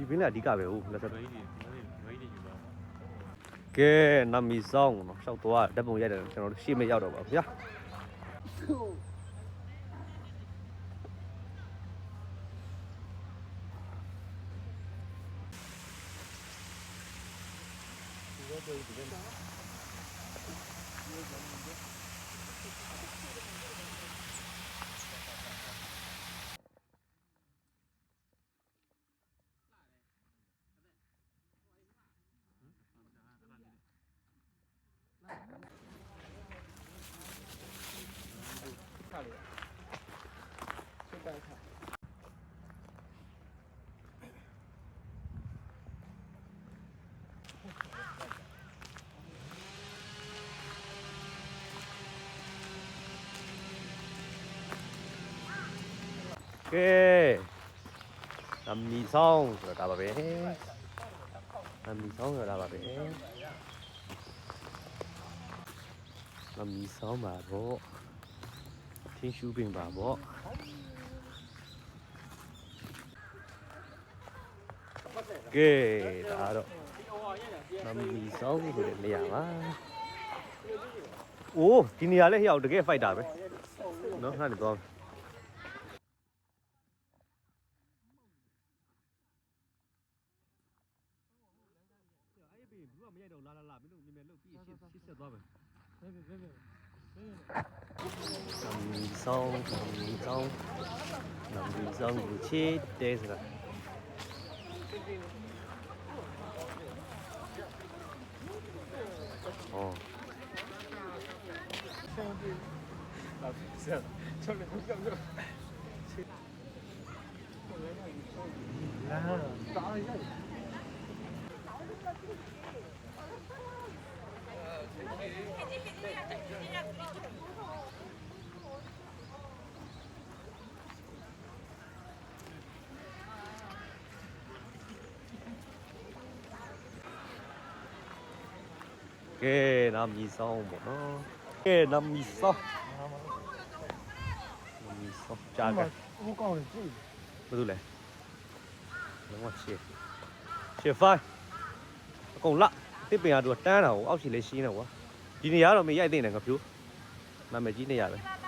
ဒီပင်လည်းအဓိကပဲဟုတ်လက်သက် ဝိုင်းတွေယူတော့ ကဲနမီဆောင်နော်ရှောက်သွားဓာတ်ပုံရိုက်တယ်ကျွန်တော်တို့ရှေ့မရောက်တော့ပါဗျာကဲနမီဆောင်ဆိုတာပါပဲနမီဆောင်ဆိုတာပါပဲနမီဆောင်ပါတော့ထင်းရှူးပင်ပါပေါ့ကဲဒါတော့နမီဆောင်ဆိုတဲ့နေရာပါအိုးဒီနေရာလဲဟျောက်တကယ်ဖိုက်တာပဲနော်ဟာနေတော့မရိုက်တော့လာမင်းတို့မြင်မြင်လုတ်ပြီးရှစ်ဆက်သွားမယ်နမီဆောင်ကိုချစ်တဲ့ဆိုတာ哦。ကဲနမီဆောင်ပေါ့နော်ကဲနမီဆောင်ကြာကဟိုကောင်းတယ်ကြည့် ဘာလို့လဲလုံးဝရှေ့ဖိုင်အကုန်လတစ်ပင်ကသူတန်းတာကိုအောက်ခြေလေးရှင်းနေကွာဒီနေရာတော့မရိုက်သိနေငါဖြိုးနာမည်ကြီးနေရပဲ